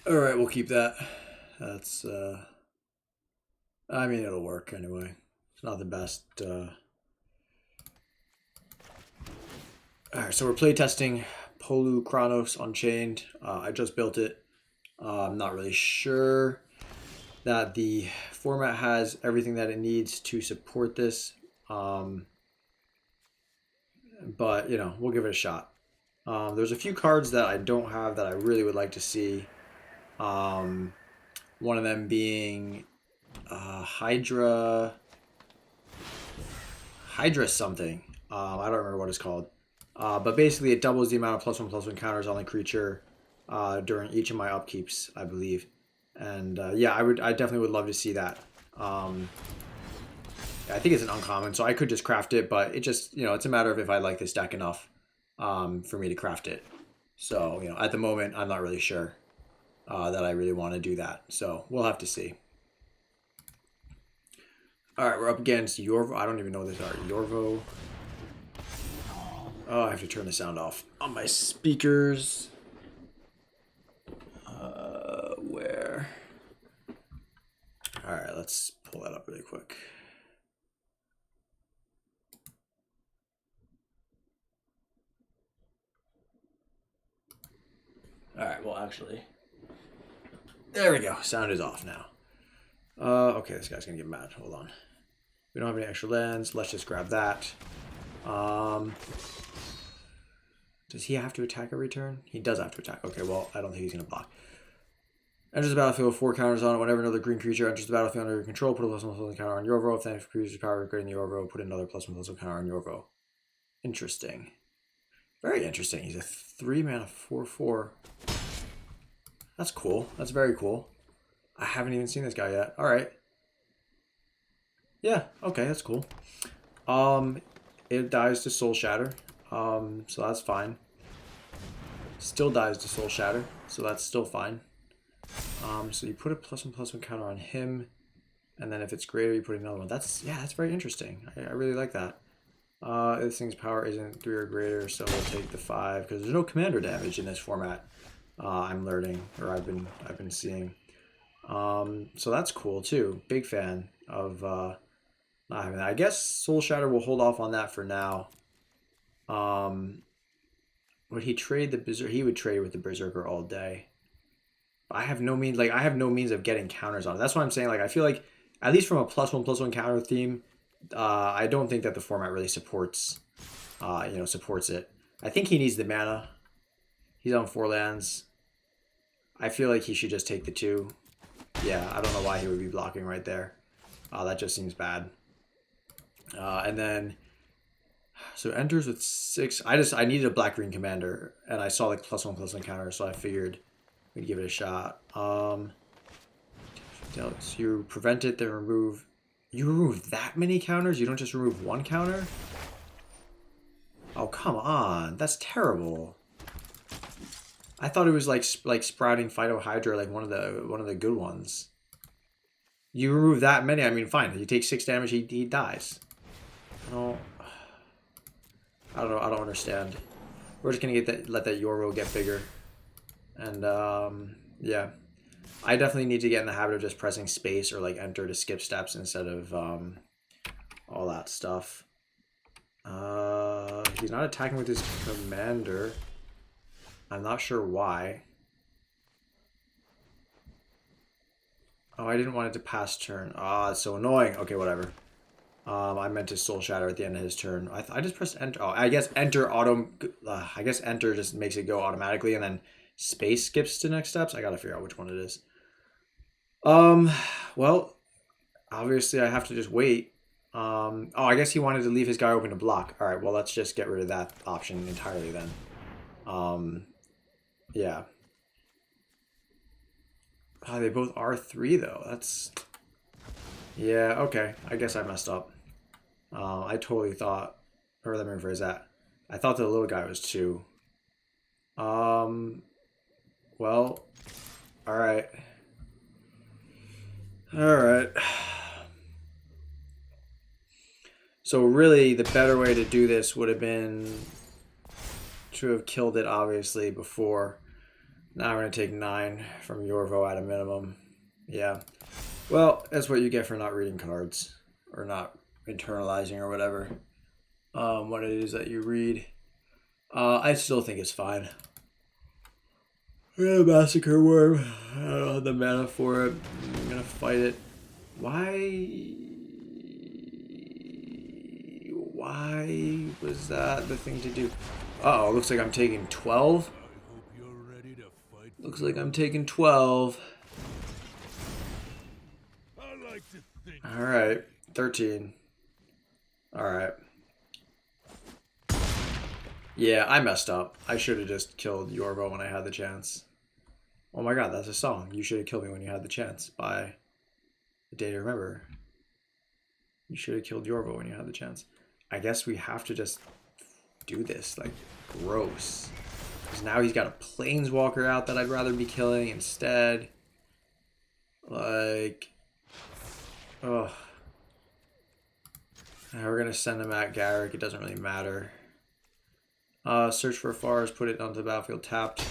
All right, we'll keep that. That's I mean, it'll work anyway. It's not the best. All right, so we're playtesting Polukranos Unchained. I just built it. I'm not really sure that the format has everything that it needs to support this. Um, but you know, we'll give it a shot. There's a few cards that I don't have that I really would like to see. Um, One of them being Hydra something. I don't remember what it's called. But basically, it doubles the amount of +1/+1 counters on the creature during each of my upkeeps, I believe. And yeah, I definitely would love to see that. I think it's an uncommon, so I could just craft it, but it just, it's a matter of if I like this deck enough for me to craft it. So, at the moment, I'm not really sure that I really want to do that. So we'll have to see. All right, we're up against Yorvo. I don't even know this art. Yorvo. Oh, I have to turn the sound off on my speakers. Where? All right, let's pull that up really quick. All right, well, actually, there we go. Sound is off now. Okay, this guy's gonna get mad. Hold on. We don't have any extra lands. Let's just grab that. Does he have to attack every turn? He does have to attack. Okay, well, I don't think he's gonna block. Enters the battlefield with 4 counters on it. Whenever another green creature enters the battlefield under your control, put a +1/+1 counter on Yorvo. If that creature's power greater than Yorvo, put another +1/+1 counter on Yorvo. Interesting. Very interesting. He's a 3-mana 4/4. That's cool. That's very cool. I haven't even seen this guy yet. All right. Yeah. Okay, that's cool. It dies to Soul Shatter. So that's fine. Still dies to Soul Shatter, so that's still fine. So you put a +1/+1 counter on him, and then if it's greater, you put another one. That's very interesting. I really like that. This thing's power isn't 3 or greater, so we'll take the 5 because there's no commander damage in this format. I'm learning, or I've been seeing. So that's cool too. Big fan of not having that. I guess Soul Shatter will hold off on that for now. Would he trade the Berserker? He would trade with the Berserker all day. I have no means, of getting counters on it. That's what I'm saying. Like, I feel like, at least from a +1/+1 counter theme, I don't think that the format really supports it. I think he needs the mana. He's on 4 lands. I feel like he should just take the 2. Yeah, I don't know why he would be blocking right there. That just seems bad. And then, so enters with 6. I needed a black-green commander, and I saw like +1/+1 counter, so I figured we'd give it a shot. So you prevent it, then remove. You remove that many counters? You don't just remove 1 counter? Oh, come on. That's terrible. I thought it was like sprouting Phytohydra, like one of the good ones. You remove that many, I mean, fine. You take 6 damage, he dies. I don't know. I don't understand. We're just gonna let that Yorvo get bigger, and yeah. I definitely need to get in the habit of just pressing space or like enter to skip steps instead of all that stuff. He's not attacking with his commander. I'm not sure why. Oh, I didn't want it to pass turn. Ah, it's so annoying. Okay, whatever. I meant to Soul Shatter at the end of his turn. I just pressed enter. Oh, I guess enter auto. I guess enter just makes it go automatically, and then space skips to next steps. I gotta figure out which one it is. Well, obviously I have to just wait. Oh, I guess he wanted to leave his guy open to block. All right, well, let's just get rid of that option entirely then. Yeah. Oh, they both are 3 though. That's, yeah, okay. I guess I messed up. I totally thought, or let me rephrase that. I thought the little guy was 2. Well, all right. All right. So really, the better way to do this would have been to have killed it, obviously, before. Now I'm going to take 9 from Yorvo at a minimum. Yeah. Well, that's what you get for not reading cards. Or not internalizing or whatever. What it is that you read. I still think it's fine. We're gonna Massacre Worm. I don't have the mana for it. I'm gonna fight it. Why was that the thing to do? Uh oh, looks like I'm taking 12. Looks like I'm taking 12. Alright, 13. Alright. Yeah, I messed up. I should have just killed Yorvo when I had the chance. Oh my god, that's a song. You should have killed me when you had the chance. By the day to remember. You should have killed Yorvo when you had the chance. I guess we have to just do this. Like, gross. Because now he's got a Planeswalker out that I'd rather be killing instead. Like... Ugh. We're going to send him at Garrick. It doesn't really matter. Search for Forest. Put it onto the battlefield tapped.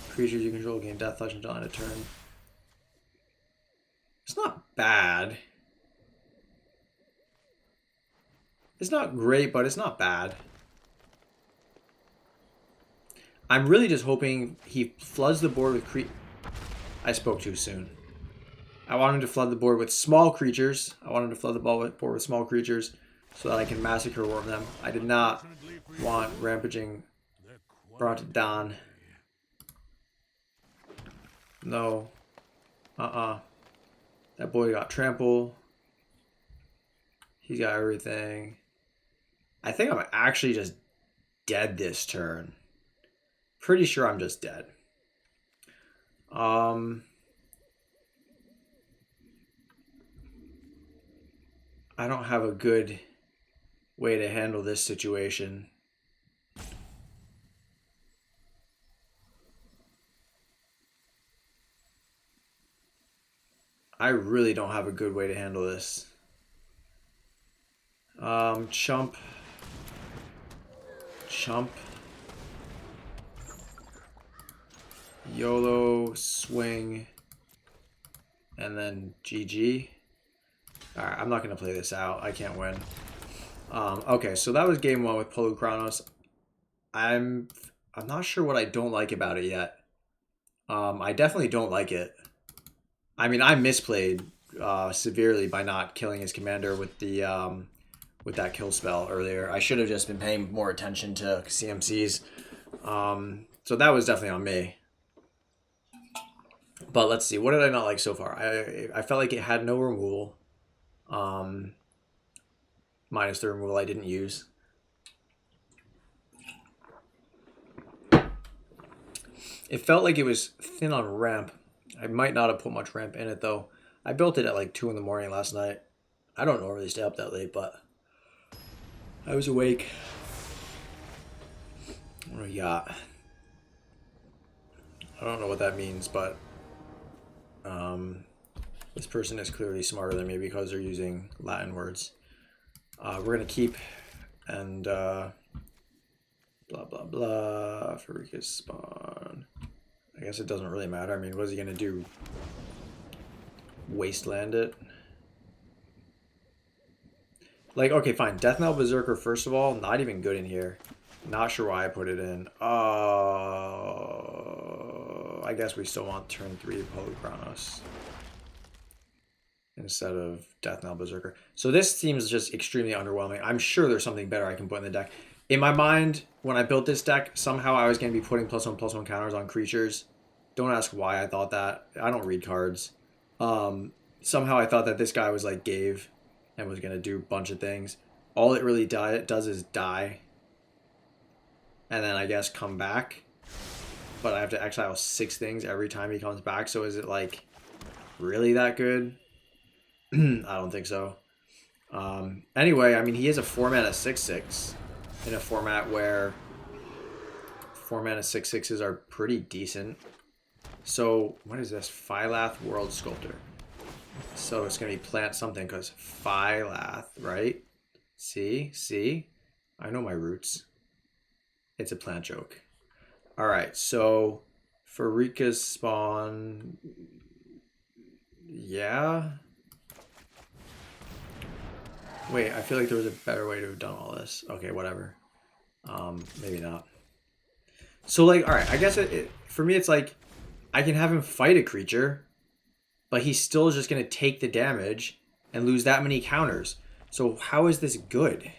Creatures you control gain death touch until end of turn. It's not bad. It's not great, but it's not bad. I'm really just hoping he floods the board with I spoke too soon. I want him to flood the board with small creatures. I want him to flood the board with small creatures so that I can Massacre Worm them. I did not want Rampaging Brontodon. No. That boy got Trample. He's got everything. I think I'm actually just dead this turn. Pretty sure I'm just dead. I don't have a good way to handle this situation. I really don't have a good way to handle this. Chump. YOLO, swing, and then GG. Alright, I'm not going to play this out. I can't win. Okay, so that was game 1 with Polukranos. I'm not sure what I don't like about it yet. I definitely don't like it. I mean, I misplayed severely by not killing his commander with the with that kill spell earlier. I should have just been paying more attention to CMCs. So that was definitely on me. But let's see, what did I not like so far? I felt like it had no removal. Minus the removal I didn't use. It felt like it was thin on ramp. I might not have put much ramp in it though. I built it at like 2 in the morning last night. I don't normally stay up that late, but I was awake. What do we got? I don't know what that means, but this person is clearly smarter than me because they're using Latin words. We're gonna keep and blah blah blah. Farika's spawn. I guess it doesn't really matter. I mean, what is he gonna do? Wasteland it? Like, okay, fine. Death Knell Berserker, first of all, not even good in here. Not sure why I put it in. I guess we still want turn 3 Polukranos instead of Death Knell Berserker. So this seems just extremely underwhelming. I'm sure there's something better I can put in the deck. In my mind, when I built this deck, somehow I was going to be putting +1/+1 counters on creatures. Don't ask why I thought that. I don't read cards. Somehow I thought that this guy was like Gave and was going to do a bunch of things. All it really does is die. And then I guess come back. But I have to exile 6 things every time he comes back. So is it like really that good? I don't think so. Anyway, I mean, he is a 4-mana 6/6 in a format where 4-mana 6/6s are pretty decent. So what is this? Phylath World Sculptor. So it's going to be plant something because Phylath, right? See? I know my roots. It's a plant joke. All right, so Farika's spawn. Yeah. Wait, I feel like there was a better way to have done all this. Okay, whatever. Maybe not. So, like, alright, I guess for me it's like, I can have him fight a creature, but he's still just going to take the damage and lose that many counters. So how is this good?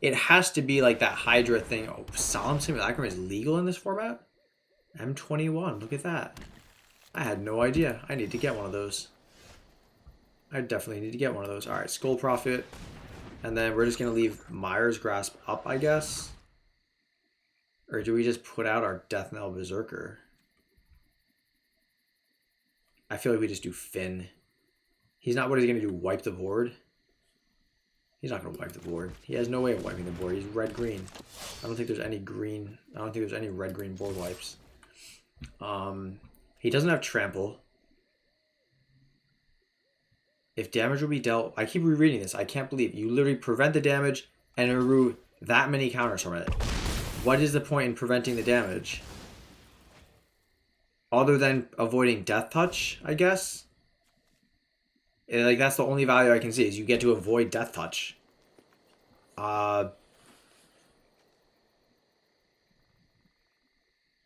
It has to be like that Hydra thing. Oh, Solemn Simulacrum is legal in this format? M21, look at that. I had no idea. I need to get one of those. I definitely need to get one of those. Alright, Skull Prophet. And then we're just going to leave Myers Grasp up, I guess. Or do we just put out our Death Knell Berserker? I feel like we just do Finn. He's not what he's going to do, wipe the board? He's not going to wipe the board. He has no way of wiping the board. He's red-green. I don't think there's any green. I don't think there's any red-green board wipes. He doesn't have Trample. If damage will be dealt... I keep rereading this. I can't believe you literally prevent the damage and remove that many counters from it. What is the point in preventing the damage? Other than avoiding Death Touch, I guess? And, like, that's the only value I can see, is you get to avoid Death Touch.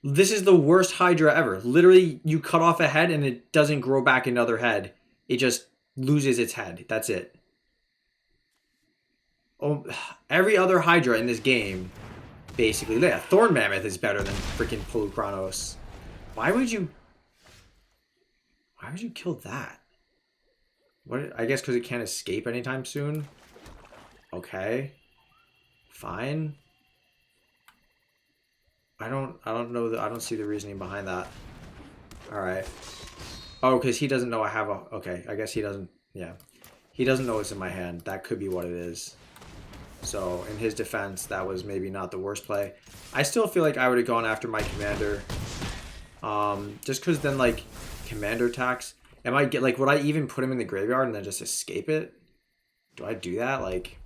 This is the worst Hydra ever. Literally, you cut off a head and it doesn't grow back another head. It just loses its head. That's it. Oh, every other Hydra in this game, basically. Yeah, Thorn Mammoth is better than freaking Polukranos. Why would you kill that? What? I guess because it can't escape anytime soon. Okay. Fine. I don't know I don't see the reasoning behind that. Alright. Oh, because he doesn't know I have a... Okay, I guess he doesn't... Yeah. He doesn't know it's in my hand. That could be what it is. So, in his defense, that was maybe not the worst play. I still feel like I would have gone after my commander. Just because then, like, commander attacks... would I even put him in the graveyard and then just escape it? Do I do that? Like...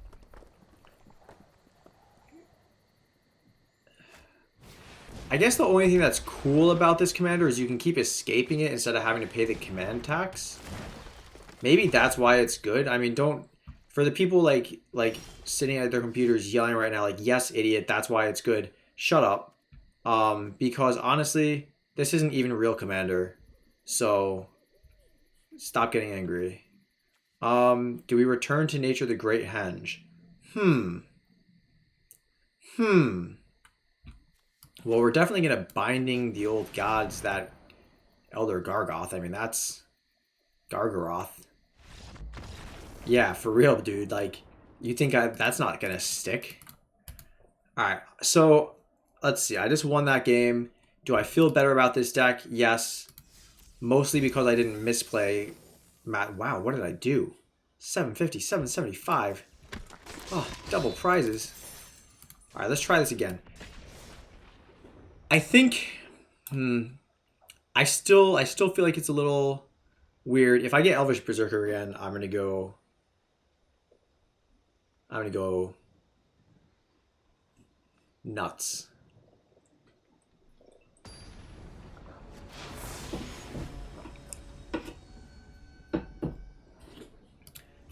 I guess the only thing that's cool about this commander is you can keep escaping it instead of having to pay the command tax. Maybe that's why it's good. I mean, don't... For the people, like sitting at their computers yelling right now, like, yes, idiot, that's why it's good. Shut up. Because, honestly, this isn't even real commander. So, stop getting angry. Do we return to nature the Great Henge? Well, we're definitely going to binding the old gods that Elder Gargoth. I mean, that's Gargaroth. Yeah, for real, dude. Like, you think that's not going to stick? Alright, so let's see. I just won that game. Do I feel better about this deck? Yes. Mostly because I didn't misplay. Wow, what did I do? 750, 775. Oh, double prizes. Alright, let's try this again. I think, I still feel like it's a little weird. If I get Elvish Berserker again, I'm gonna go nuts.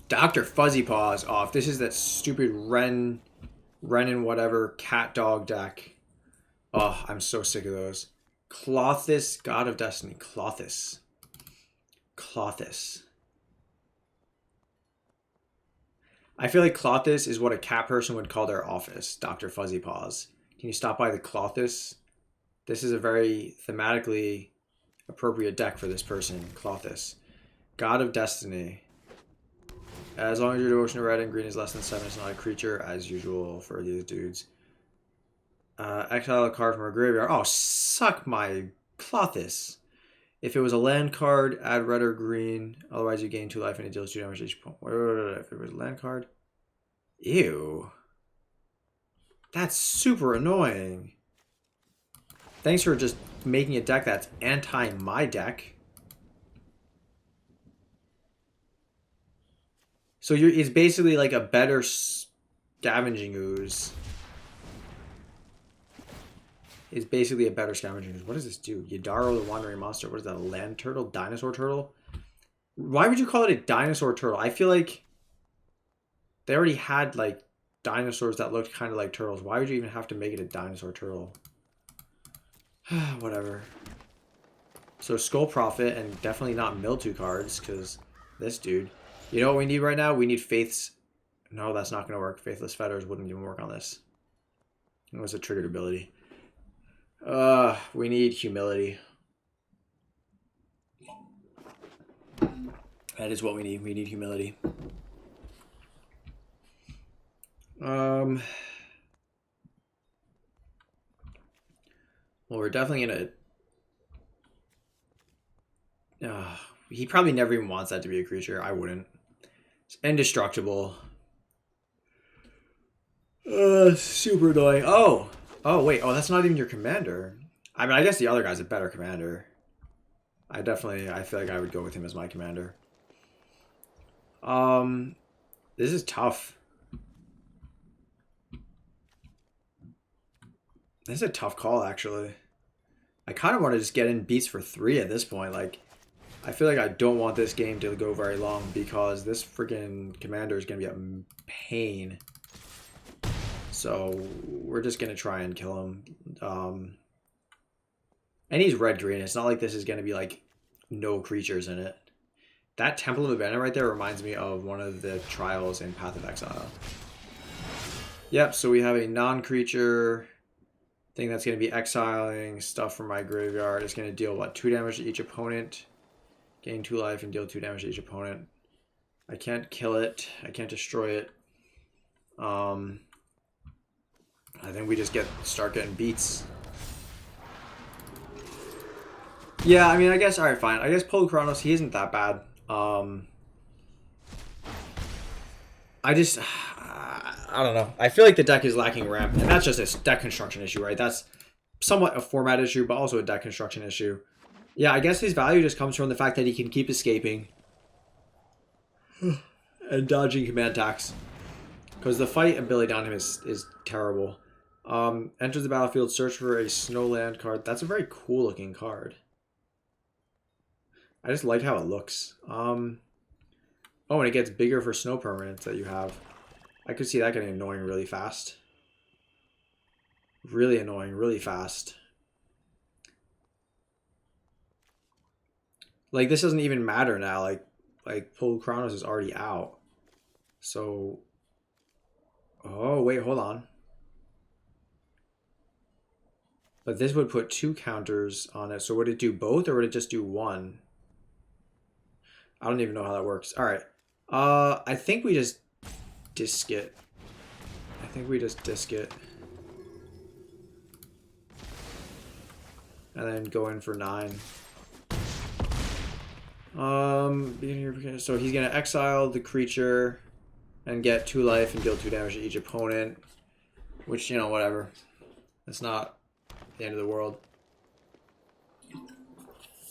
Dr. Fuzzy Paws off. This is that stupid Ren and whatever cat dog deck. Oh, I'm so sick of those. Clothis, God of Destiny. Clothis. I feel like Clothis is what a cat person would call their office. Dr. Fuzzy Paws. Can you stop by the Clothis? This is a very thematically appropriate deck for this person. Clothis. God of Destiny. As long as your devotion to red and green is less than 7, it's not a creature, as usual for these dudes. Exile a card from a graveyard. Oh, suck my Clothis. If it was a land card, add red or green. Otherwise, you gain 2 life and it deals 2 damage each point. If it was a land card. Ew. That's super annoying. Thanks for just making a deck that's anti my deck. So it's basically like a better Scavenging Ooze. is basically a better scavenger. What does this do? Yadaro the Wandering Monster. What is that? A land turtle? Dinosaur turtle? Why would you call it a dinosaur turtle? I feel like they already had like dinosaurs that looked kind of like turtles. Why would you even have to make it a dinosaur turtle? Whatever. So Skull Prophet and definitely not Mildew cards because this dude. You know what we need right now? We need Faith's. No, that's not going to work. Faithless Fetters wouldn't even work on this. It was a triggered ability. We need Humility. That is what we need. We need Humility. Well, we're definitely gonna. He probably never even wants that to be a creature. I wouldn't. It's indestructible. Super annoying. Oh, wait. Oh, that's not even your commander. I mean, I guess the other guy's a better commander. I feel like I would go with him as my commander. This is tough. This is a tough call, actually. I kind of want to just get in beats for 3 at this point. Like, I feel like I don't want this game to go very long because this freaking commander is going to be a pain. So we're just going to try and kill him. And he's red-green. It's not like this is going to be like no creatures in it. That Temple of Abandon right there reminds me of one of the trials in Path of Exile. Yep, so we have a non-creature thing that's going to be exiling stuff from my graveyard. It's going to deal, what, 2 damage to each opponent. Gain 2 life and deal 2 damage to each opponent. I can't kill it. I can't destroy it. I think we just start getting beats. Yeah, I mean, I guess, alright, fine. I guess Polukranos, he isn't that bad. I don't know. I feel like the deck is lacking ramp, and that's just a deck construction issue, right? That's somewhat a format issue, but also a deck construction issue. Yeah, I guess his value just comes from the fact that he can keep escaping and dodging command attacks. Because the fight ability on him is terrible. Enters the battlefield, search for a Snowland card. That's a very cool looking card. I just like how it looks. Oh, and it gets bigger for snow permanents that you have. I could see that getting annoying really fast. Really annoying, really fast. Like, this doesn't even matter now. Like Polukranos is already out. So... Oh, wait, hold on. But this would put 2 counters on it. So would it do both or would it just do 1? I don't even know how that works. All right. I think we just disc it. And then go in for 9. So he's going to exile the creature and get 2 life and deal 2 damage to each opponent. Which, you know, whatever. It's not the end of the world.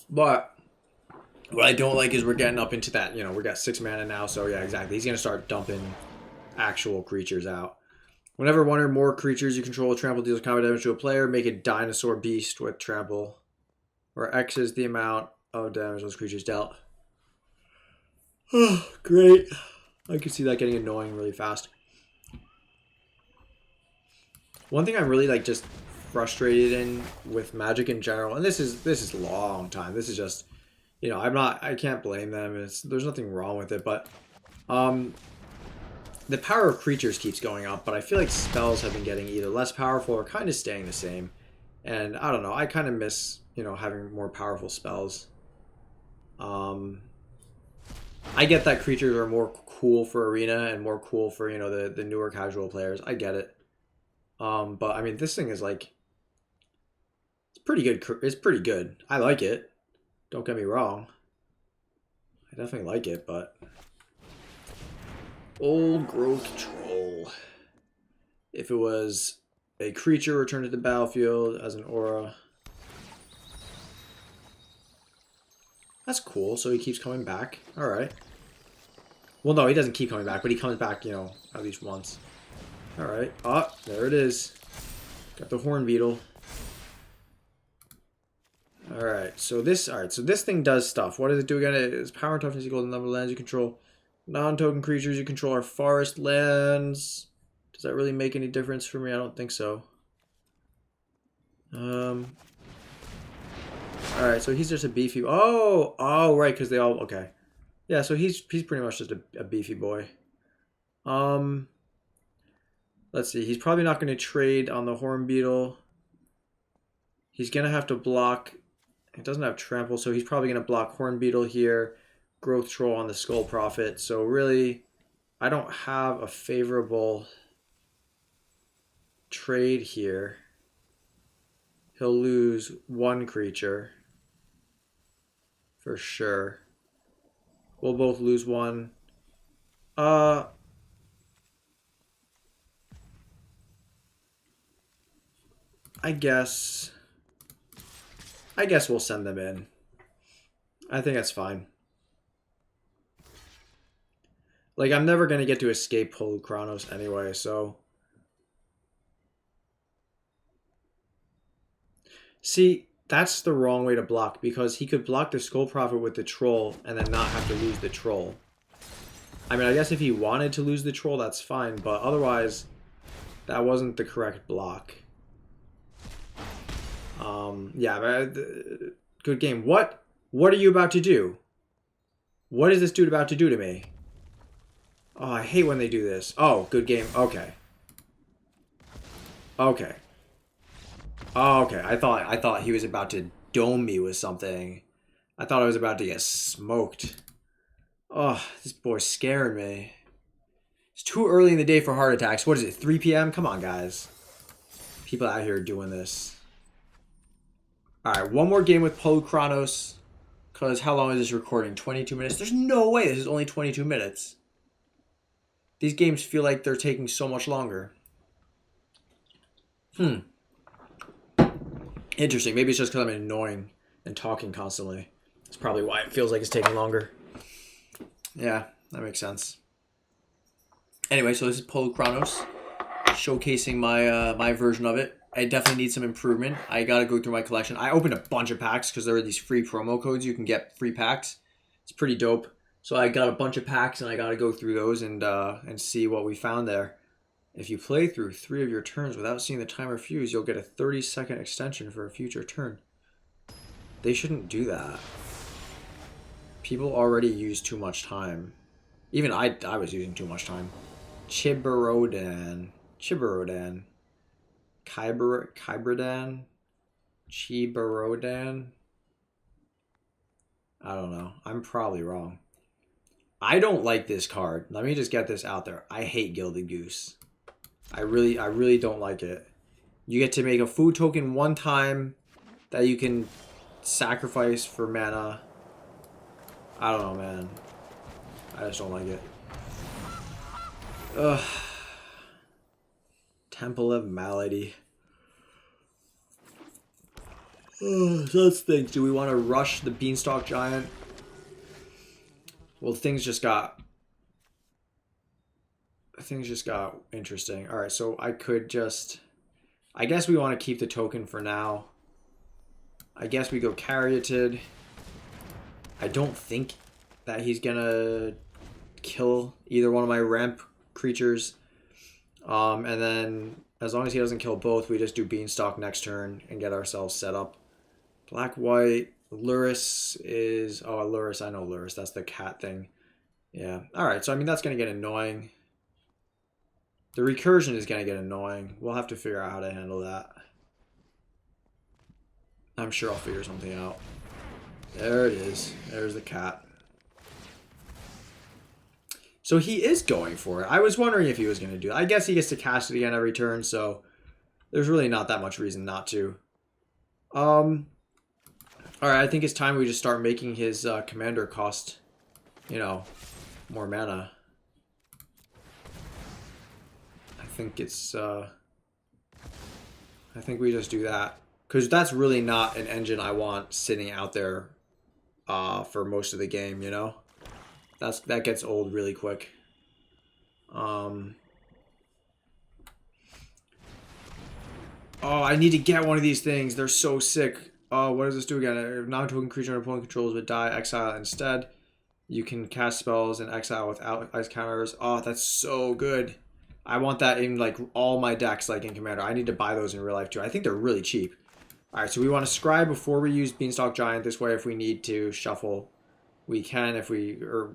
But what I don't like is we're getting up into that, you know, we got 6 mana now, so yeah, exactly. He's going to start dumping actual creatures out. Whenever 1 or more creatures you control with trample deals combat damage to a player, make a dinosaur beast with trample, where X is the amount of damage those creatures dealt. Oh, great. I can see that getting annoying really fast. One thing I'm really like just frustrated in with Magic in general, and this is a long time. This is just, you know, I can't blame them. There's nothing wrong with it, but the power of creatures keeps going up, but I feel like spells have been getting either less powerful or kind of staying the same. And I don't know, I kind of miss, you know, having more powerful spells. I get that creatures are more cool for Arena and more cool for, you know, the newer casual players. I get it. But I mean, this thing is like, it's pretty good. It's pretty good. I like it. Don't get me wrong. I definitely like it, but Old Growth Troll. If it was a creature returned to the battlefield as an aura. That's cool. So he keeps coming back. All right. Well, no, he doesn't keep coming back, but he comes back, you know, at least once. All right. Ah, there it is. Got the Horn Beetle. Alright, so this thing does stuff. What does it do again? Its power and toughness equal to the number of lands you control. Non-token creatures you control are forest lands. Does that really make any difference for me? I don't think so. Alright, so he's just a beefy... Oh, right, because they all... Okay. Yeah, so he's pretty much just a beefy boy. Let's see. He's probably not going to trade on the Horn Beetle. He's going to have to block... It doesn't have trample, so he's probably going to block Horn Beetle here. Growth Troll on the Skull Prophet. So really, I don't have a favorable trade here. He'll lose one creature. For sure. We'll both lose one. I guess we'll send them in. I think that's fine. Like, I'm never going to get to escape Polukranos anyway, so... See, that's the wrong way to block, because he could block the Skull Prophet with the Troll and then not have to lose the Troll. I mean, I guess if he wanted to lose the Troll, that's fine, but otherwise, that wasn't the correct block. Yeah, but, good game. What are you about to do? What is this dude about to do to me? Oh, I hate when they do this. Oh, good game. Okay. Okay. Oh, okay. I thought he was about to dome me with something. I thought I was about to get smoked. Oh, this boy's scaring me. It's too early in the day for heart attacks. What is it, 3 p.m.? Come on, guys. People out here doing this. Alright, one more game with Polukranos. Because how long is this recording? 22 minutes? There's no way this is only 22 minutes. These games feel like they're taking so much longer. Interesting. Maybe it's just because I'm annoying and talking constantly. That's probably why it feels like it's taking longer. Yeah, that makes sense. Anyway, so this is Polukranos, showcasing my version of it. I definitely need some improvement. I gotta go through my collection. I opened a bunch of packs because there are these free promo codes. You can get free packs. It's pretty dope. So I got a bunch of packs and I gotta go through those and see what we found there. If you play through 3 of your turns without seeing the timer fuse, you'll get a 30-second extension for a future turn. They shouldn't do that. People already use too much time. Even I was using too much time. Chibirodan. Kybradan? Chibirodan? I don't know. I'm probably wrong. I don't like this card. Let me just get this out there. I hate Gilded Goose. I really don't like it. You get to make a food token one time that you can sacrifice for mana. I don't know, man. I just don't like it. Ugh. Temple of Malady. So let's think. Do we want to rush the Beanstalk Giant? Well, things just got interesting. Alright, so I could just... I guess we want to keep the token for now. I guess we go Caryatid. I don't think that he's gonna kill either one of my ramp creatures. And then, as long as he doesn't kill both, we just do Beanstalk next turn and get ourselves set up. Black-white. Luris is... Oh, Luris. I know Luris. That's the cat thing. Yeah. Alright, so I mean, that's going to get annoying. The recursion is going to get annoying. We'll have to figure out how to handle that. I'm sure I'll figure something out. There it is. There's the cat. So he is going for it. I was wondering if he was going to do it. I guess he gets to cast it again every turn, so there's really not that much reason not to. Alright, I think it's time we just start making his commander cost, you know, more mana. I think it's, I think we just do that. Because that's really not an engine I want sitting out there for most of the game, you know? That gets old really quick. Oh, I need to get one of these things. They're so sick. Oh, what does this do again? If non-token creature an opponent controls would die, exile instead. You can cast spells and exile without ice counters. Oh, that's so good. I want that in like all my decks, like in Commander. I need to buy those in real life too. I think they're really cheap. All right, so we want to scry before we use Beanstalk Giant. This way, if we need to shuffle, we can. If we or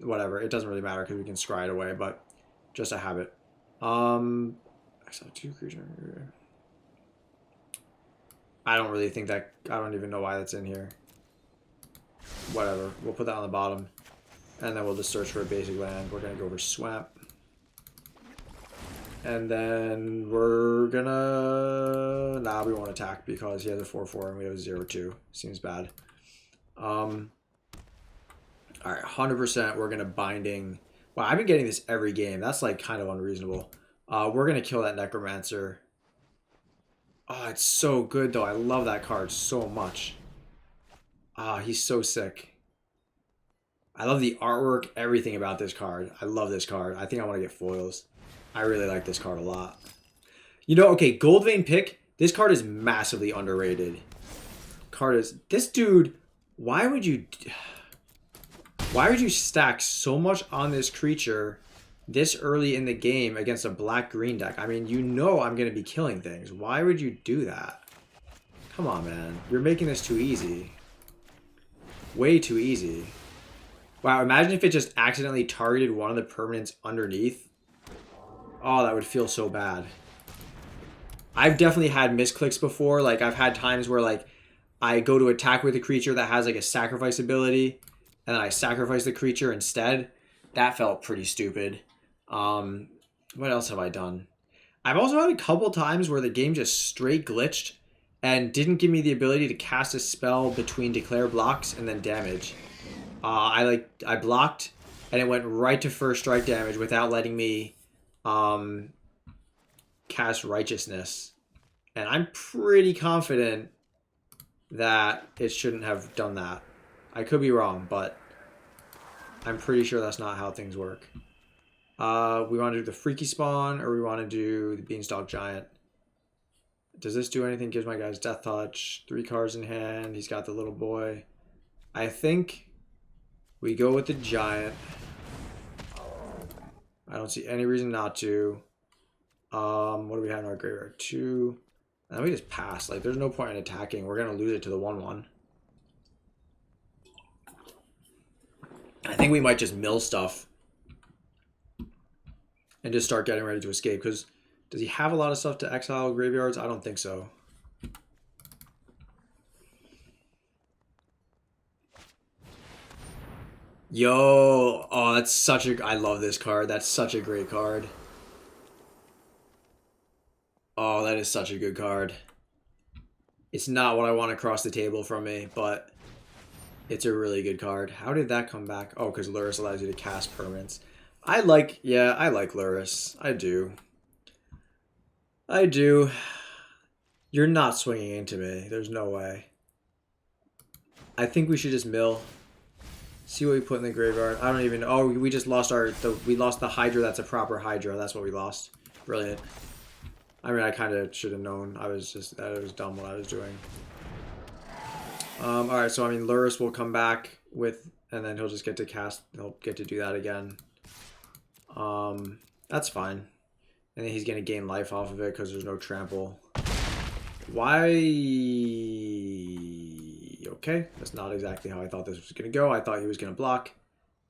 whatever, it doesn't really matter because we can scry it away. But just a habit. Exile 2 creature. I don't really think that. I don't even know why that's in here. Whatever. We'll put that on the bottom. And then we'll just search for a basic land. We're going to go over Swamp. And then we're going to... Nah, we won't attack because he has a 4-4 and we have a 0-2. Seems bad. Alright, 100% we're going to Binding... Wow, I've been getting this every game. That's like kind of unreasonable. We're going to kill that Necromancer. Oh, it's so good though. I love that card so much. Ah, he's so sick. I love the artwork, everything about this card. I love this card. I think I want to get foils. I really like this card a lot. You know, okay, Gold Vein Pick. This card is massively underrated. Card is... This dude, why would you stack so much on this creature this early in the game against a black-green deck? I mean, you know I'm going to be killing things. Why would you do that? Come on, man. You're making this too easy. Way too easy. Wow, imagine if it just accidentally targeted one of the permanents underneath. Oh, that would feel so bad. I've definitely had misclicks before. Like, I've had times where, like, I go to attack with a creature that has, like, a sacrifice ability, and then I sacrifice the creature instead. That felt pretty stupid. What else have I done? I've also had a couple times where the game just straight glitched and didn't give me the ability to cast a spell between declare blocks and then damage. I blocked and it went right to first strike damage without letting me cast Righteousness. And I'm pretty confident that it shouldn't have done that. I could be wrong, but I'm pretty sure that's not how things work. We want to do the Freaky Spawn or we want to do the Beanstalk Giant. Does this do anything? Gives my guys Death Touch. 3 cards in hand. He's got the little boy. I think we go with the Giant. I don't see any reason not to. What do we have in our graveyard? 2. And then we just pass. Like, there's no point in attacking. We're going to lose it to the 1-1. I think we might just mill stuff and just start getting ready to escape. Because does he have a lot of stuff to exile graveyards? I don't think so. Yo, oh, that's such a... I love this card. That's such a great card. Oh, that is such a good card. It's not what I want across the table from me, but it's a really good card. How did that come back? Oh, because Lurrus allows you to cast permanents. I like Lurrus. I do. I do. You're not swinging into me. There's no way. I think we should just mill. See what we put in the graveyard. I don't even know. Oh, we just lost we lost the Hydra. That's a proper Hydra. That's what we lost. Brilliant. I mean, I kind of should have known. It was dumb what I was doing. Alright, so I mean, Lurrus will come back with, and then he'll just get to cast, he'll get to do that again. That's fine. And then he's going to gain life off of it because there's no trample. Why? Okay, that's not exactly how I thought this was going to go. I thought he was going to block,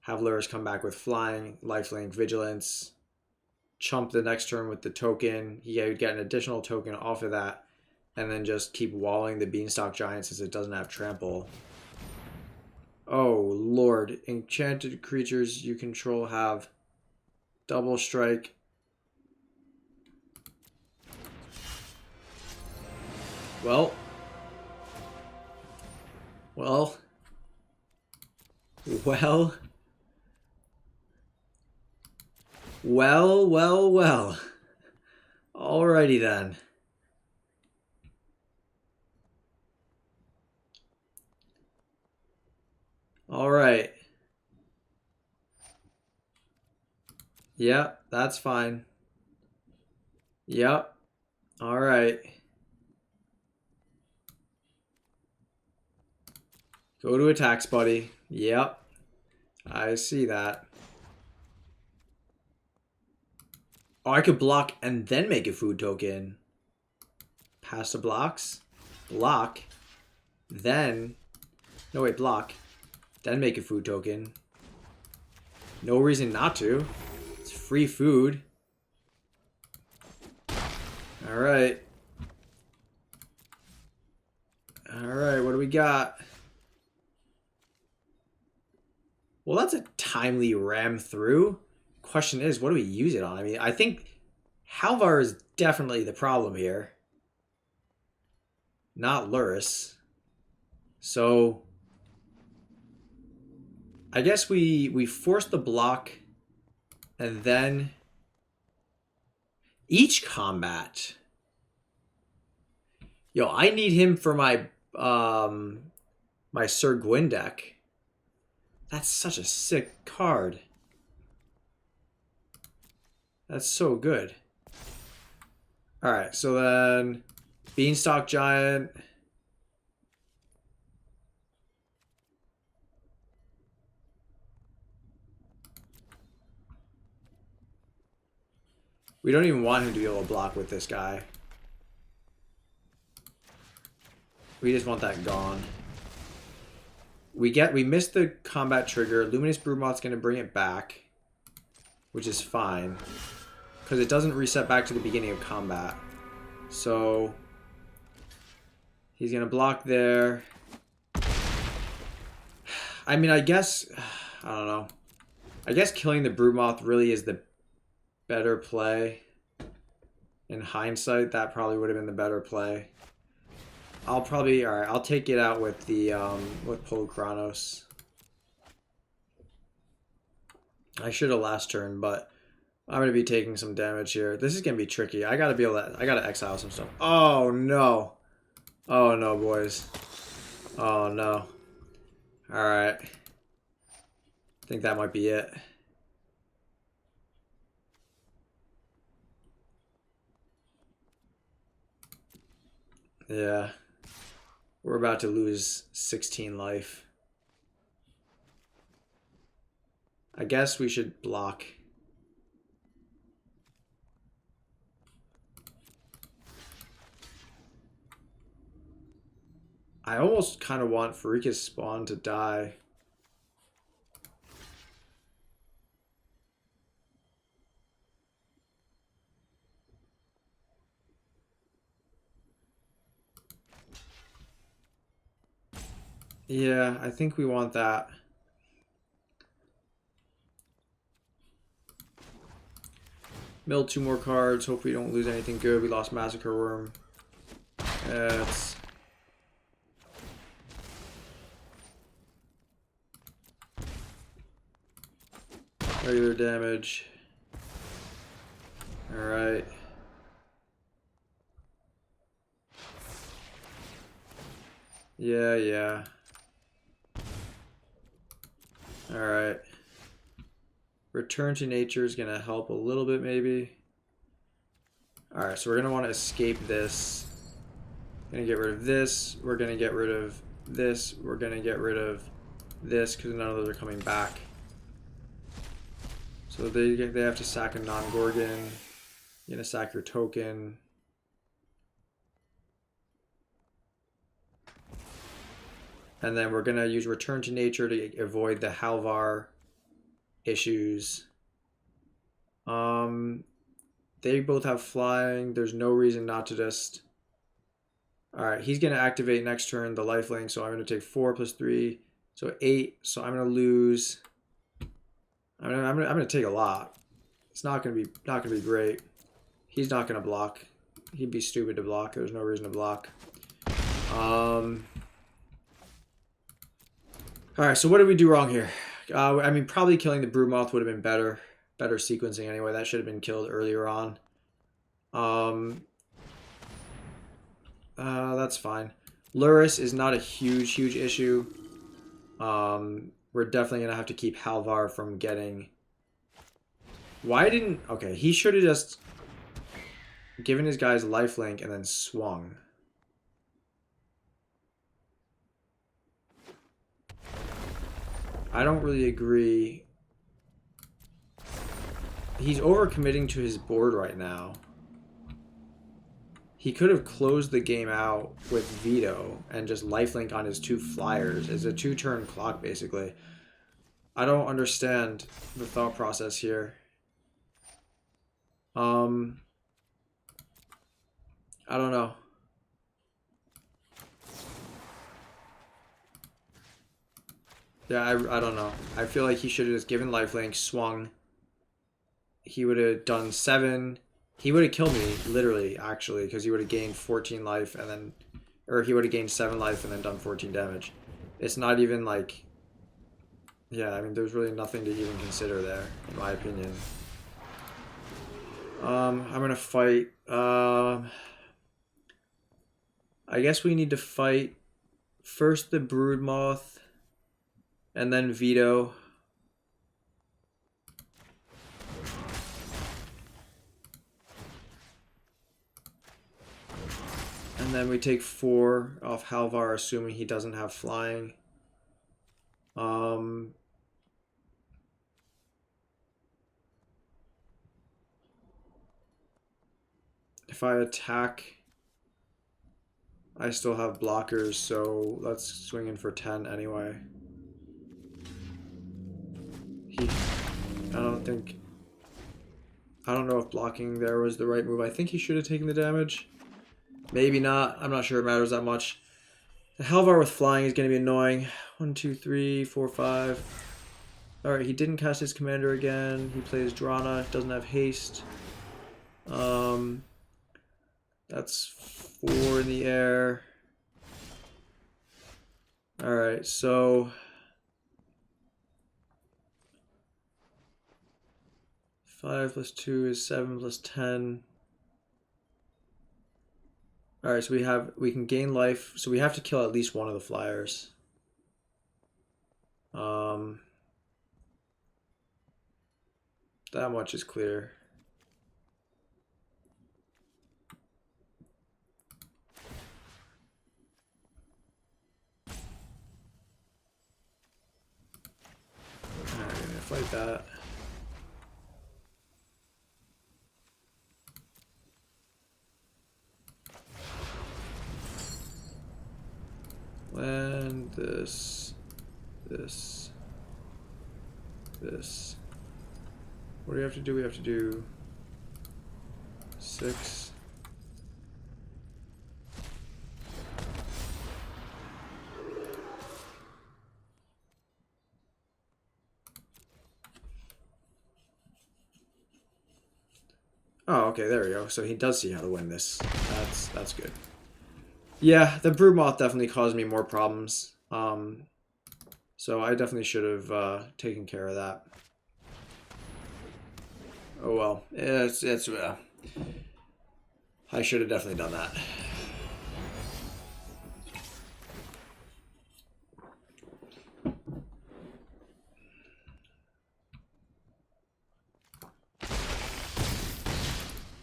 have Lurrus come back with flying, lifelink, vigilance, chump the next turn with the token. He would get an additional token off of that, and then just keep walling the Beanstalk Giant since it doesn't have trample. Oh, Lord. Enchanted creatures you control have double strike. Well. Alrighty then. Alright. Yep, that's fine. Yep. Alright. Go to attacks, buddy. Yep. I see that. Oh, I could block and then make a food token. Pass the blocks. Block. Then... No, wait, block. Then make a food token. No reason not to. It's free food. Alright. Alright, what do we got? Well, that's a timely ram through. Question is, what do we use it on? I mean, I think Halvar is definitely the problem here. Not Luris. So... I guess we force the block and then each combat. Yo, I need him for my my Sir Gwyn deck. That's such a sick card. That's so good. Alright, so then Beanstalk Giant. We don't even want him to be able to block with this guy. We just want that gone. We missed the combat trigger. Luminous Broodmoth's going to bring it back, which is fine, because it doesn't reset back to the beginning of combat. So he's going to block there. I mean, I guess, I don't know. I guess killing the Broodmoth really is the better play. In hindsight, that probably would have been the better play. Alright, I'll take it out with the with Polukranos. I should have last turn, but I'm gonna be taking some damage here. This is gonna be tricky. I gotta exile some stuff. Oh no. Oh no, boys. Oh no. Alright. I think that might be it. Yeah. We're about to lose 16 life. I guess we should block. I almost kind of want Farika's spawn to die. Yeah, I think we want that. Mill 2 more cards. Hope we don't lose anything good. We lost Massacre Worm. It's... regular damage. Alright. Yeah. Alright. Return to nature is going to help a little bit, maybe. Alright, so we're going to want to escape this. Going to get rid of this. We're going to get rid of this. We're going to get rid of this because none of those are coming back. So they have to sack a non-Gorgon. You're going to sack your token. And then we're going to use Return to Nature to avoid the Halvar issues. They both have flying. There's no reason not to just... Alright, he's going to activate next turn the lifelink, so I'm going to take 4 plus 3. So 8. So I'm going to lose... I'm going to take a lot. It's not going to be great. He's not going to block. He'd be stupid to block. There's no reason to block. Alright, so what did we do wrong here? I mean, probably killing the Broodmoth would have been better. Better sequencing anyway. That should have been killed earlier on. That's fine. Luris is not a huge issue. We're definitely going to have to keep Halvar from getting... Why didn't... Okay, he should have just given his guys lifelink and then swung. I don't really agree. He's overcommitting to his board right now. He could have closed the game out with Veto and just lifelink on his 2 flyers. It's a 2-turn clock, basically. I don't understand the thought process here. I don't know. Yeah, I don't know. I feel like he should have just given lifelink, swung. He would have done 7. He would have killed me, literally, actually, because he would have gained 14 life and then... Or he would have gained 7 life and then done 14 damage. It's not even like... Yeah, I mean, there's really nothing to even consider there, in my opinion. I'm gonna fight... I guess we need to fight first the Broodmoth and then Veto. And then we take 4 off Halvar, assuming he doesn't have flying. If I attack, I still have blockers, so let's swing in for 10 anyway. I don't know if blocking there was the right move. I think he should have taken the damage. Maybe not. I'm not sure it matters that much. The Halvar with flying is going to be annoying. 1, 2, 3, 4, 5. Alright, he didn't cast his commander again. He plays Drana. Doesn't have haste. That's 4 in the air. Alright, so... 5 plus 2 is 7 plus 10. Alright, so we can gain life. So we have to kill at least one of the flyers. That much is clear. Alright, I'm gonna fight that. When this. What do we have to do? We have to do 6. Oh, okay, there we go. So he does see how to win this. That's good. Yeah, the Broodmoth definitely caused me more problems. So I definitely should have taken care of that. Oh well, it's I should have definitely done that.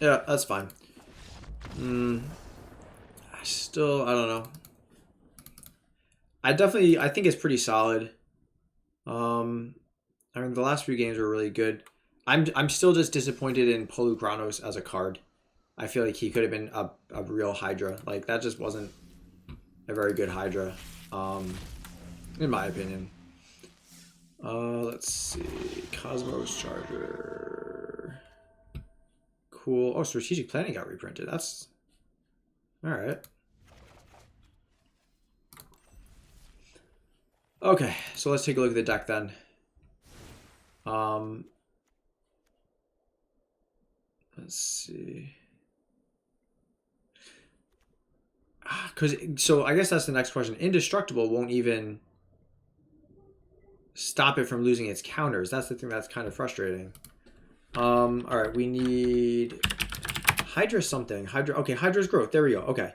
Yeah, that's fine. Still, I don't know. I think it's pretty solid. I mean, the last few games were really good. I'm still just disappointed in Polukranos as a card. I feel like he could have been a real Hydra. Like, that just wasn't a very good Hydra, in my opinion. Let's see. Cosmos Charger. Cool. Oh, Strategic Planning got reprinted. That's... Alright. Okay, so let's take a look at the deck then. Let's see. So I guess that's the next question. Indestructible won't even stop it from losing its counters. That's the thing that's kind of frustrating. All right, we need Hydra something. Okay, Hydra's growth. There we go. Okay.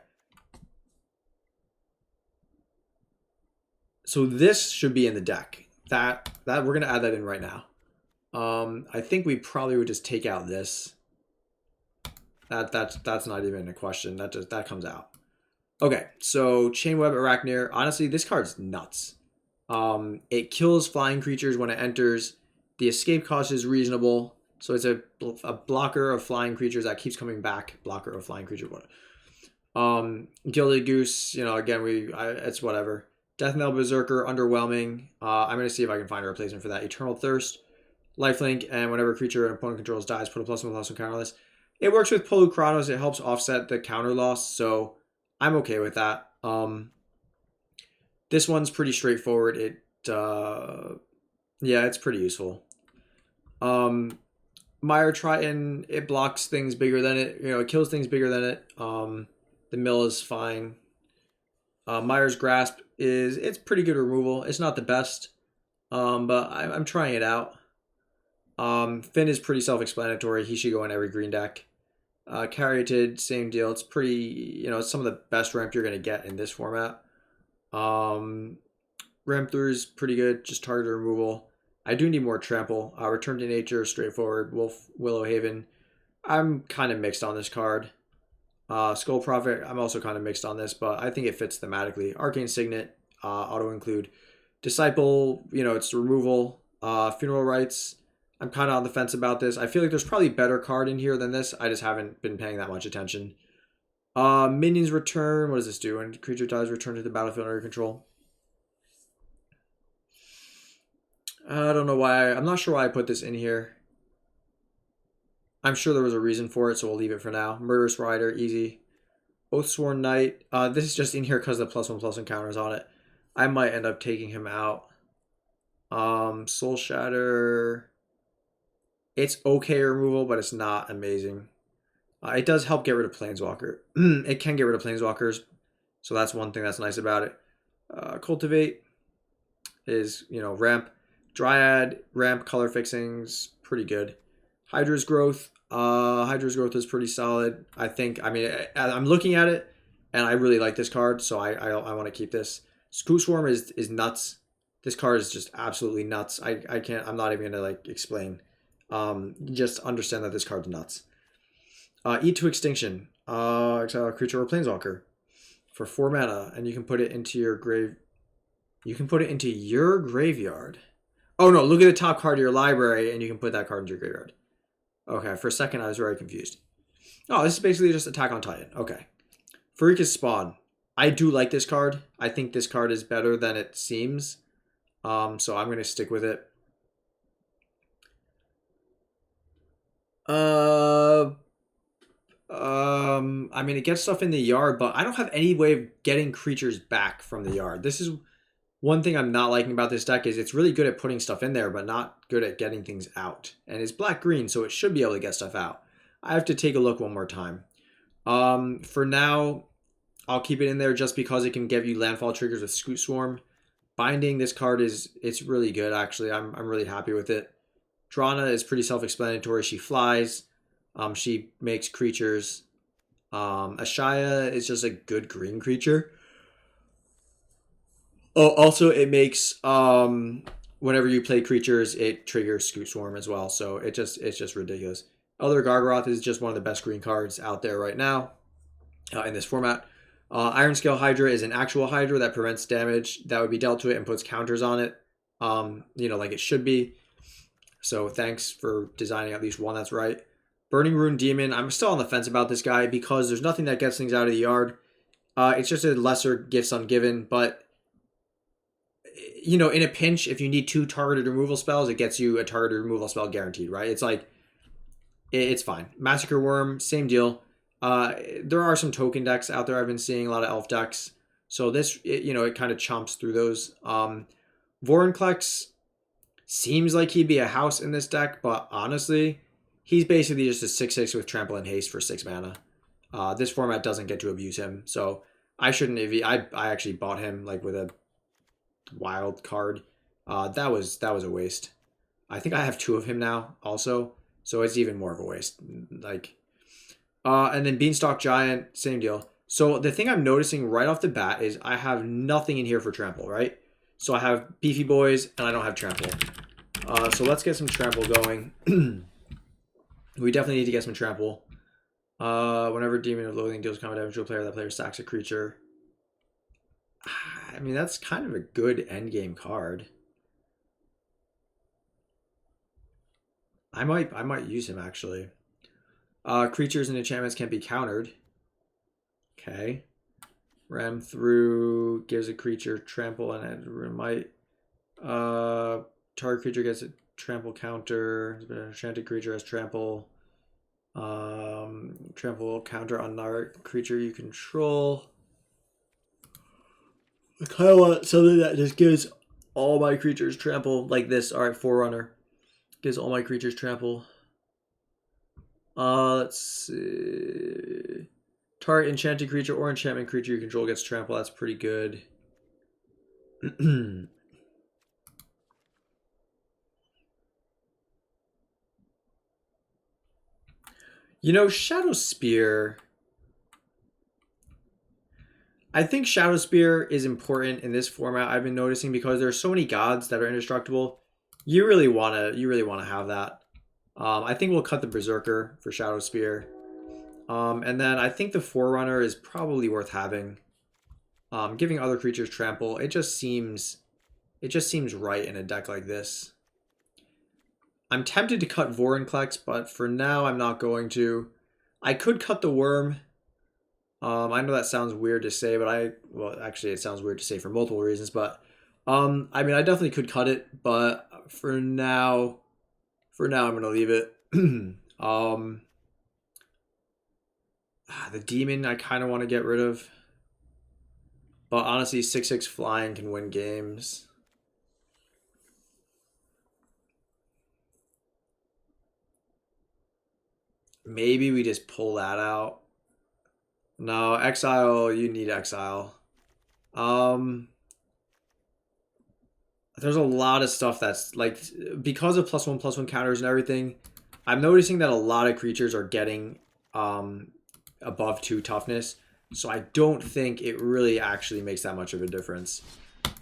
So this should be in the deck. That we're gonna add that in right now. I think we probably would just take out this. That's not even a question. That comes out. Okay, so Chainweb Arachnir. Honestly, this card's nuts. It kills flying creatures when it enters. The escape cost is reasonable. So it's a blocker of flying creatures that keeps coming back. Blocker of flying creature. Gilded Goose, again, it's whatever. Death Knell Berserker, underwhelming. I'm going to see if I can find a replacement for that. Eternal Thirst, Lifelink, and whenever a creature an opponent controls dies, put a +1/+1 counter on this. It works with Polukranos. It helps offset the counter loss, so I'm okay with that. This one's pretty straightforward. Yeah, it's pretty useful. Mire Triton, it blocks things bigger than it. It kills things bigger than it. The mill is fine. Mire's Grasp it's pretty good removal. It's not the best, but I'm trying it out. Finn is pretty self-explanatory. He should go in every green deck. Caryatid, same deal. It's pretty, it's some of the best ramp you're going to get in this format. Ramp through is pretty good, just target removal. I do need more trample. Return to Nature, straightforward. Willow Haven. I'm kind of mixed on this card. Skull Prophet, I'm also kind of mixed on this, but I think it fits thematically. Arcane Signet, auto include. Disciple, it's removal. Funeral Rites, I'm kind of on the fence about this. I feel like there's probably a better card in here than this. I just haven't been paying that much attention. Minions Return, what does this do? When creature dies, return to the battlefield under your control. I don't know why. I'm not sure why I put this in here. I'm sure there was a reason for it, so we'll leave it for now. Murderous Rider, easy. Oathsworn Knight. This is just in here because the +1/+1 counters on it. I might end up taking him out. Soul Shatter. It's okay removal, but it's not amazing. It does help get rid of Planeswalker. It can get rid of Planeswalkers, so that's one thing that's nice about it. Cultivate is, ramp. Dryad, ramp, color fixings, pretty good. Hydra's Growth. Hydra's Growth is pretty solid. I'm looking at it, and I really like this card, so I want to keep this. Screw Swarm is nuts. This card is just absolutely nuts. I'm not even gonna explain. Just understand that this card's nuts. Eat to Extinction. Exile a creature or Planeswalker for 4 mana, and you can put it into your grave. You can put it into your graveyard. Oh no, look at the top card of your library, and you can put that card into your graveyard. Okay, for a second I was very confused. Oh, this is basically just Attack on Titan. Okay. Pharika's Spawn. I do like this card. I think this card is better than it seems. So I'm going to stick with it. It gets stuff in the yard, but I don't have any way of getting creatures back from the yard. This is one thing I'm not liking about this deck is it's really good at putting stuff in there, but not good at getting things out. And it's black-green, so it should be able to get stuff out. I have to take a look one more time. For now, I'll keep it in there just because it can give you landfall triggers with Scoot Swarm. Binding, this card it's really good, actually. I'm really happy with it. Drana is pretty self-explanatory. She flies. She makes creatures. Ashaya is just a good green creature. Oh, also it makes whenever you play creatures, it triggers Scoot Swarm as well. So it's just ridiculous. Elder Gargaroth is just one of the best green cards out there right now in this format. Iron Scale Hydra is an actual Hydra that prevents damage that would be dealt to it and puts counters on it. Like it should be. So thanks for designing at least one that's right. Burning Rune Demon. I'm still on the fence about this guy because there's nothing that gets things out of the yard. It's just a lesser Gifts Ungiven, but in a pinch, if you need 2 targeted removal spells, it gets you a targeted removal spell guaranteed, right? It's like, it's fine. Massacre Worm, same deal. There are some token decks out there. I've been seeing a lot of elf decks. So this, it kind of chomps through those. Vorinclex seems like he'd be a house in this deck, but honestly, he's basically just a 6/6 with Trample and Haste for 6 mana. This format doesn't get to abuse him, so I shouldn't have. I actually bought him with a wild card. That was a waste. I think I have 2 of him now also, so it's even more of a waste. And then Beanstalk Giant, same deal. So the thing I'm noticing right off the bat is I have nothing in here for Trample, right? So I have Beefy Boys and I don't have Trample. So let's get some Trample going. We definitely need to get some Trample. Whenever Demon of Loathing deals combat damage to a player, that player sacks a creature. I mean, that's kind of a good endgame card. I might use him actually. Creatures and enchantments can't be countered. Okay. Ram through gives a creature trample and it might target creature gets a trample counter. An enchanted creature has trample. Trample counter on another creature you control. I kind of want something that just gives all my creatures trample like this. All right, Forerunner gives all my creatures trample. Let's see. Target enchanted creature or enchantment creature you control gets trample. That's pretty good. You know, Shadow Spear. I think Shadow Spear is important in this format. I've been noticing because there's so many gods that are indestructible. You really wanna have that. I think we'll cut the Berserker for Shadow Spear. And then I think the Forerunner is probably worth having. Giving other creatures trample, it just seems right in a deck like this. I'm tempted to cut Vorinclex, but for now I'm not going to. I could cut the Worm. I know that sounds weird to say, but well, actually it sounds weird to say for multiple reasons, but I mean, I definitely could cut it, but for now I'm gonna leave it. The Demon I kind of want to get rid of, but honestly, 6/6 flying can win games. Maybe we just pull that out. No, exile, you need exile. There's a lot of stuff that's like, because of +1/+1 counters and everything, I'm noticing that a lot of creatures are getting above 2 toughness. So I don't think it really actually makes that much of a difference.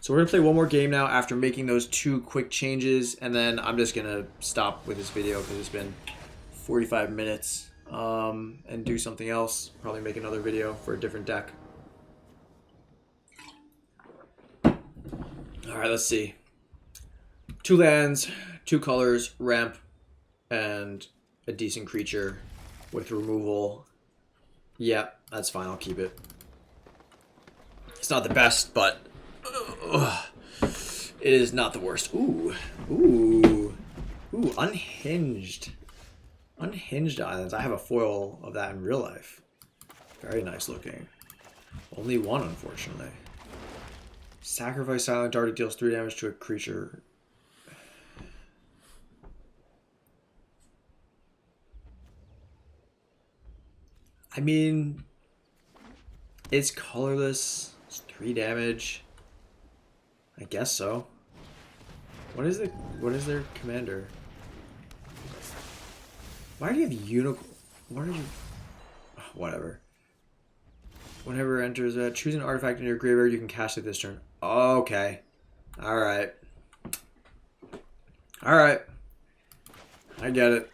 So we're going to play one more game now after making those 2 quick changes. And then I'm just going to stop with this video because it's been 45 minutes. And do something else. Probably make another video for a different deck. Alright, let's see. 2 lands, 2 colors, ramp, and a decent creature with removal. Yeah, that's fine. I'll keep it. It's not the best, but it is not the worst. Ooh. Unhinged. Unhinged Islands. I have a foil of that in real life. Very nice looking. Only one, unfortunately. Sacrifice Silent Dart. It deals 3 damage to a creature. I mean, it's colorless. It's 3 damage. I guess so. What is their commander? Why do you have unicorn? What are you? Oh, whatever. Whenever it enters, choose an artifact in your graveyard. You can cast it this turn. Okay. All right. All right. I get it.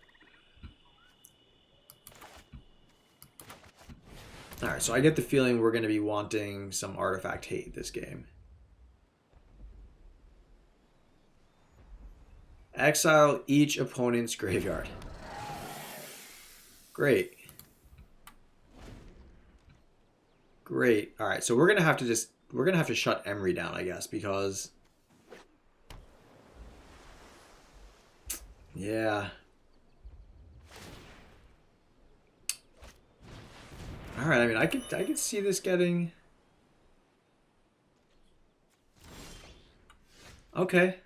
All right. So I get the feeling we're going to be wanting some artifact hate this game. Exile each opponent's graveyard. Great. Great. All right, so we're gonna have to shut Emery down, I guess, because yeah. All right. I mean, I could see this getting okay.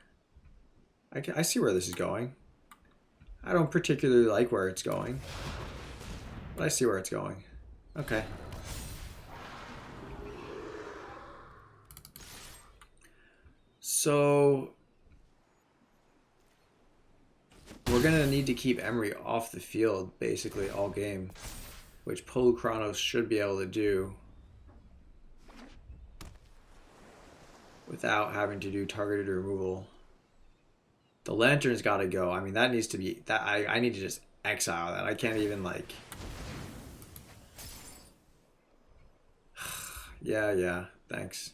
I see where this is going. I don't particularly like where it's going, but I see where it's going. Okay. So we're gonna need to keep Emery off the field basically all game, which Polukranos should be able to do without having to do targeted removal. The Lantern's got to go. I mean, that needs to be that. I need to just exile that. I can't even like. Yeah. Thanks.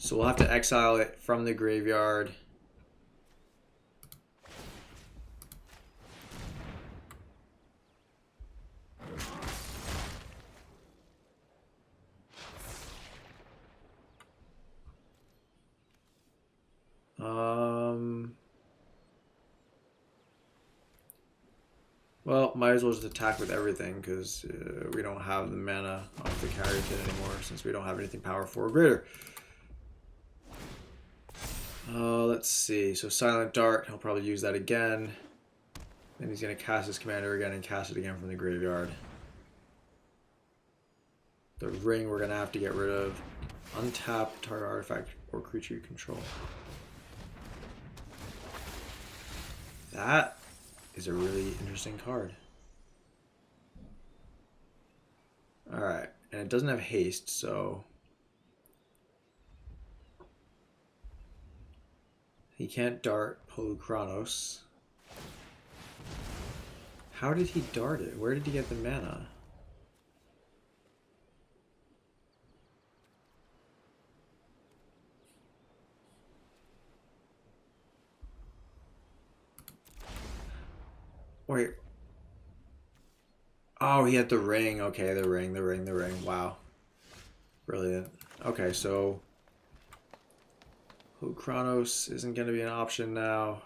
So we'll have to exile it from the graveyard. Well, might as well just attack with everything because we don't have the mana off the Caryatid anymore since we don't have anything power 4 or greater. Let's see. So Silent Dart, he'll probably use that again. Then he's going to cast his commander again and cast it again from the graveyard. The ring we're going to have to get rid of. Untap target artifact or creature you control. That is a really interesting card. Alright, and it doesn't have haste, so he can't dart Polukranos. How did he dart it? Where did he get the mana? Wait. Oh, he had the ring. Okay, the ring. Wow. Brilliant. Okay, so Polukranos isn't going to be an option now.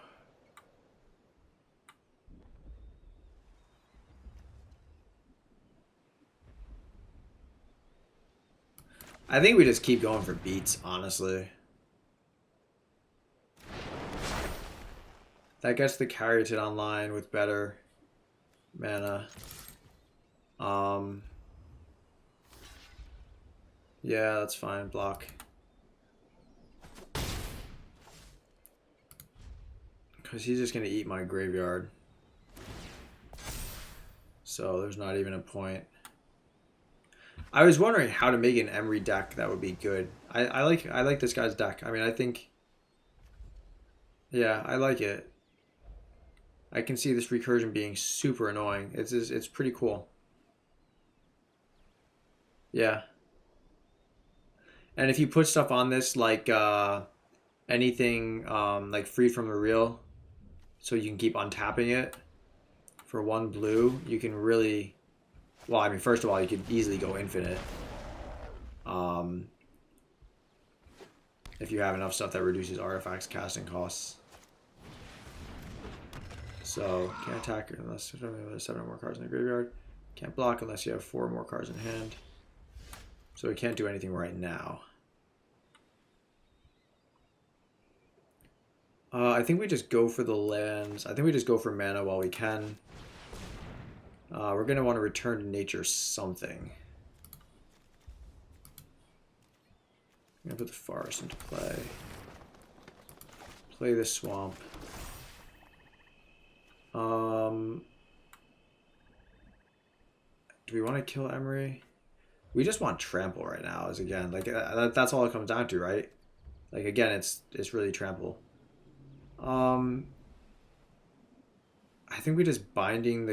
I think we just keep going for beats, honestly. That gets the Caryatid online with better mana. Yeah, that's fine. Block. Because he's just going to eat my graveyard. So there's not even a point. I was wondering how to make an Emery deck that would be good. I like this guy's deck. I mean, I think... Yeah, I like it. I can see this recursion being super annoying. It's pretty cool. Yeah. And if you put stuff on this like anything like free from the real, so you can keep untapping it for 1 blue, you can really, well, I mean, first of all, you could easily go infinite. If you have enough stuff that reduces artifacts casting costs. So, can't attack unless you have 7 or more cards in the graveyard. Can't block unless you have 4 or more cards in hand. So we can't do anything right now. I think we just go for the lands. I think we just go for mana while we can. We're going to want to return to nature something. I'm going to put the forest into play. Play this swamp. Do we want to kill Emery? We just want trample right now. As again, like that's all it comes down to, right? Like again, it's really trample. I think we just bindings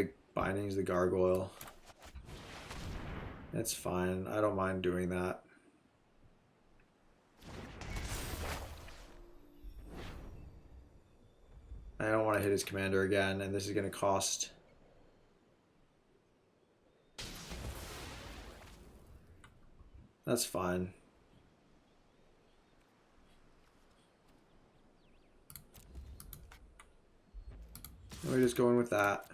the gargoyle. That's fine. I don't mind doing that. I don't want to hit his commander again, and this is going to cost... That's fine. We're just going with that.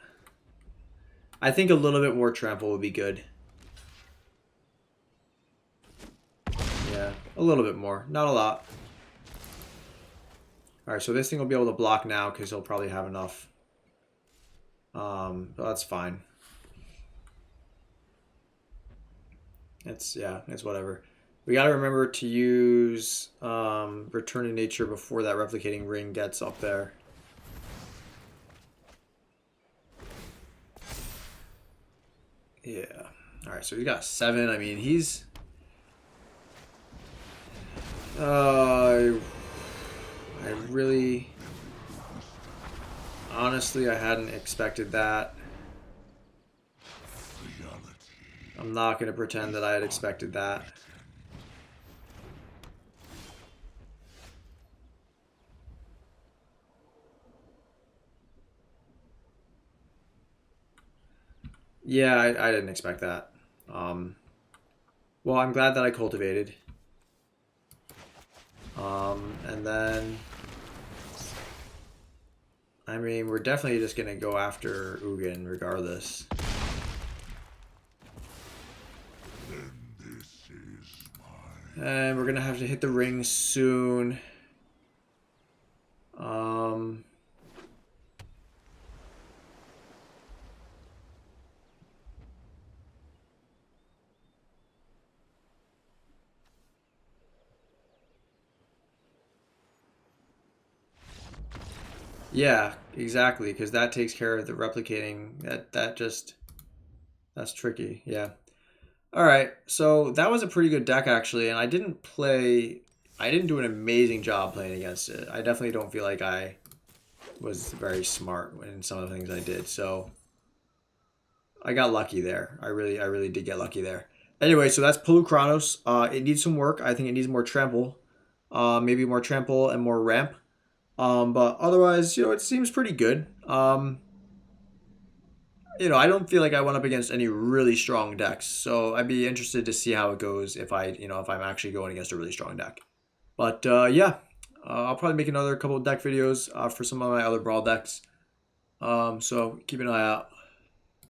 I think a little bit more trample would be good. Yeah, a little bit more. Not a lot. Alright, so this thing will be able to block now because he'll probably have enough. But that's fine. It's whatever. We gotta remember to use Return to Nature before that replicating ring gets up there. Yeah. Alright, so he's got 7. I mean, he's... I really... Honestly, I hadn't expected that. I'm not going to pretend that I had expected that. Yeah, I didn't expect that. Well, I'm glad that I cultivated. And then, I mean, we're definitely just gonna go after Ugin regardless. And we're gonna have to hit the ring soon. Um, yeah, exactly, because that takes care of the replicating. That's tricky. Yeah. All right, so that was a pretty good deck actually, and I didn't do an amazing job playing against it. I definitely don't feel like I was very smart in some of the things I did. So I got lucky there. I really did get lucky there. Anyway, so that's Polukranos. It needs some work. I think it needs more trample, maybe more trample and more ramp. But otherwise, it seems pretty good. I don't feel like I went up against any really strong decks, so I'd be interested to see how it goes if I'm actually going against a really strong deck. But yeah, I'll probably make another couple of deck videos for some of my other brawl decks. So keep an eye out.